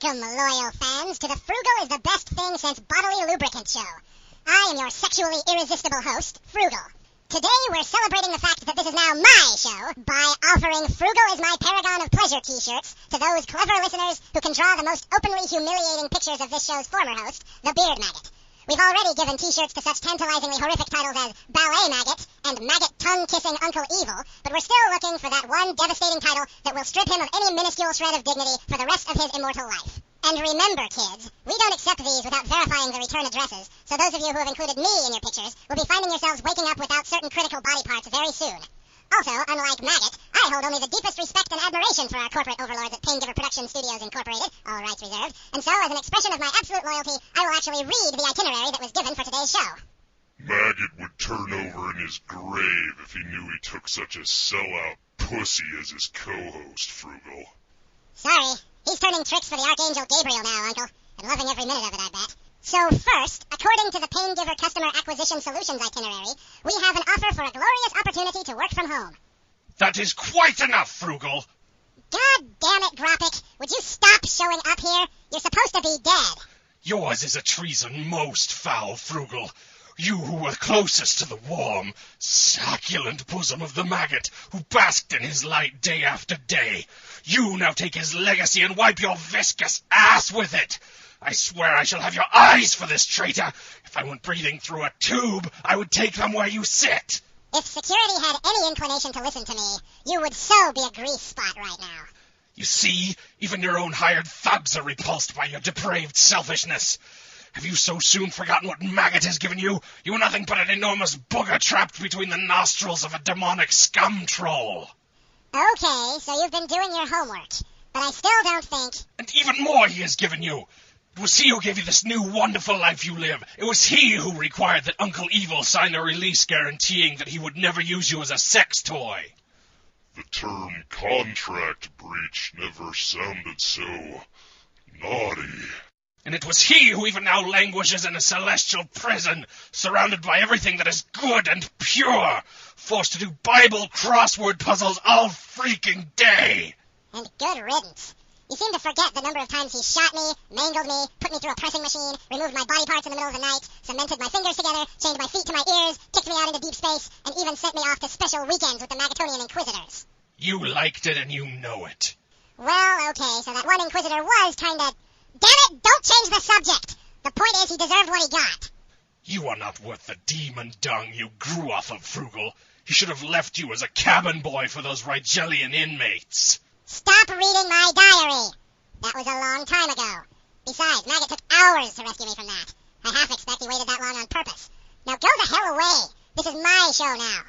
Welcome, loyal fans, to the Frugal is the best thing since bodily lubricant show. I am your sexually irresistible host, Frugal. Today we're celebrating the fact that this is now my show by offering Frugal is my paragon of pleasure t-shirts to those clever listeners who can draw the most openly humiliating pictures of this show's former host, the Beard Maggot. We've already given t-shirts to such tantalizingly horrific titles as Ballet Maggot and Maggot Tongue-Kissing Uncle Evil, but we're still looking for that one devastating title that will strip him of any minuscule shred of dignity for the rest of his immortal life. And remember, kids, we don't accept these without verifying the return addresses, so those of you who have included me in your pictures will be finding yourselves waking up without certain critical body parts very soon. Also, unlike Maggott, I hold only the deepest respect and admiration for our corporate overlords at Paingiver Production Studios Incorporated, all rights reserved, and so, as an expression of my absolute loyalty, I will actually read the itinerary that was given for today's show. Maggott would turn over in his grave if he knew he took such a sellout pussy as his co-host, Frugal. Sorry, he's turning tricks for the Archangel Gabriel now, Uncle, and loving every minute of it, I bet. So first, according to the Paingiver Customer Acquisition Solutions itinerary, we have an offer for a glorious opportunity to work from home. That is quite enough, Frugal. God damn it, Gropic. Would you stop showing up here? You're supposed to be dead. Yours is a treason most foul, Frugal. You who were closest to the warm, succulent bosom of the Maggot, who basked in his light day after day. You now take his legacy and wipe your viscous ass with it. I swear I shall have your eyes for this traitor. If I went breathing through a tube, I would take them where you sit. If security had any inclination to listen to me, you would so be a grease spot right now. You see, even your own hired thugs are repulsed by your depraved selfishness. Have you so soon forgotten what Maggott has given you? You are nothing but an enormous booger trapped between the nostrils of a demonic scum troll. Okay, so you've been doing your homework, but I still don't think... And even more he has given you. It was he who gave you this new wonderful life you live. It was he who required that Uncle Evil sign a release guaranteeing that he would never use you as a sex toy. The term contract breach never sounded so naughty. And it was he who even now languishes in a celestial prison, surrounded by everything that is good and pure, forced to do Bible crossword puzzles all freaking day. And good riddance. You seem to forget the number of times he shot me, mangled me, put me through a pressing machine, removed my body parts in the middle of the night, cemented my fingers together, chained my feet to my ears, kicked me out into deep space, and even sent me off to special weekends with the Maggotonian Inquisitors. You liked it and you know it. Well, okay, so that one Inquisitor was kinda... Damn it, don't change the subject! The point is he deserved what he got. You are not worth the demon dung you grew off of, Frugal. He should have left you as a cabin boy for those Rigelian inmates. Stop reading my diary! That was a long time ago. Besides, Maggott took hours to rescue me from that. I half expect he waited that long on purpose. Now go the hell away! This is my show now.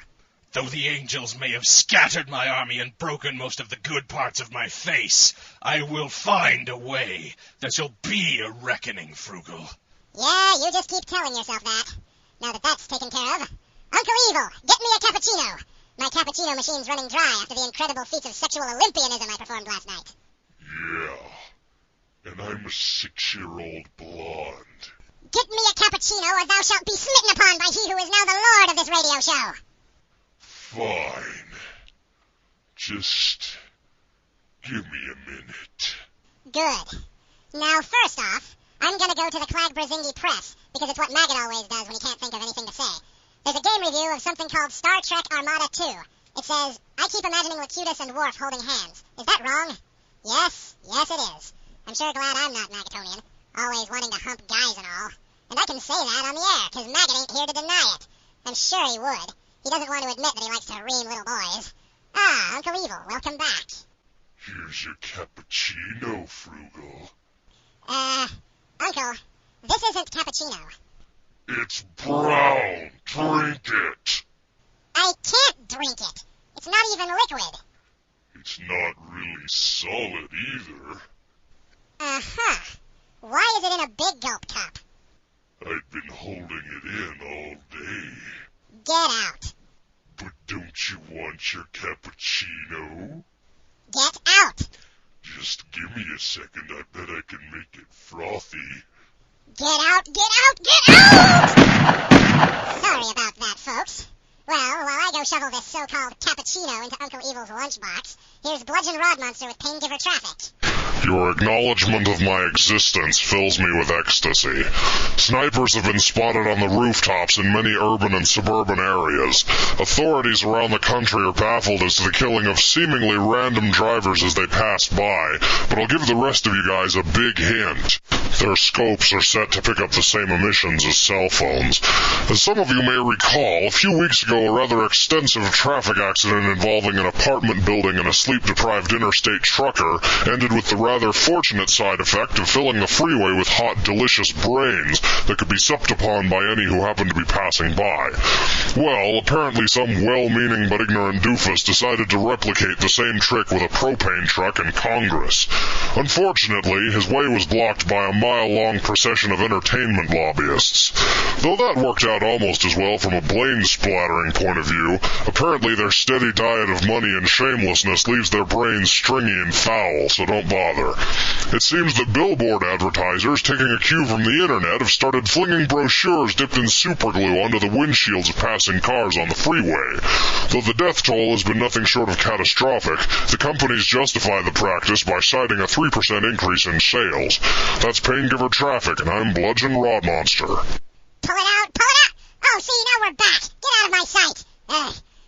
Though the angels may have scattered my army and broken most of the good parts of my face, I will find a way. There shall be a reckoning, Frugal. Yeah, you just keep telling yourself that. Now that that's taken care of. Uncle Evil, get me a cappuccino! My cappuccino machine's running dry after the incredible feats of sexual Olympianism I performed last night. Yeah, and I'm a 6-year-old blonde. Get me a cappuccino or thou shalt be smitten upon by he who is now the lord of this radio show. Fine. Just give me a minute. Good. Now, first off, I'm gonna go to the Clag-Brazingi Press, because it's what Maggott always does when he can't think of anything to say. There's a game review of something called Star Trek Armada 2. It says, I keep imagining Locutus and Worf holding hands. Is that wrong? Yes it is. I'm sure glad I'm not Maggotonian, always wanting to hump guys and all. And I can say that on the air, because Maggott ain't here to deny it. I'm sure he would. He doesn't want to admit that he likes to ream little boys. Ah, Uncle Evil, welcome back. Here's your cappuccino, Frugal. Uncle, this isn't cappuccino. It's brown. Drink it. I can't drink it. It's not even liquid. It's not really solid either. Uh-huh. Why is it in a big gulp cup? I've been holding it in all day. Get out. But don't you want your cappuccino? Get out. Just give me a second. I bet I can make it frothy. Get out, get out, get out! Sorry about that, folks. Well, while I go shovel this so-called cappuccino into Uncle Evil's lunchbox, here's Bludgeon Rod Monster with Paingiver Traffic. Your acknowledgement of my existence fills me with ecstasy. Snipers have been spotted on the rooftops in many urban and suburban areas. Authorities around the country are baffled as to the killing of seemingly random drivers as they pass by, but I'll give the rest of you guys a big hint. Their scopes are set to pick up the same emissions as cell phones. As some of you may recall, a few weeks ago a rather extensive traffic accident involving an apartment building and a sleep-deprived interstate trucker ended with the rather fortunate side effect of filling the freeway with hot, delicious brains that could be supped upon by any who happened to be passing by. Well, apparently some well-meaning but ignorant doofus decided to replicate the same trick with a propane truck in Congress. Unfortunately, his way was blocked by a mile-long procession of entertainment lobbyists. Though that worked out almost as well from a blame-splattering point of view, apparently their steady diet of money and shamelessness leaves their brains stringy and foul, so don't bother. It seems that billboard advertisers, taking a cue from the internet, have started flinging brochures dipped in superglue onto the windshields of passing cars on the freeway. Though the death toll has been nothing short of catastrophic, the companies justify the practice by citing a 3% increase in sales. That's pain-giver traffic, and I'm Bludgeon Rod Monster. Pull it out, pull it out! Oh, see, now we're back. Get out of my sight.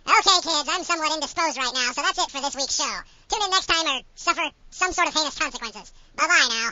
Okay, kids, I'm somewhat indisposed right now, so that's it for this week's show. Tune in next time or suffer some sort of heinous consequences. Bye-bye now.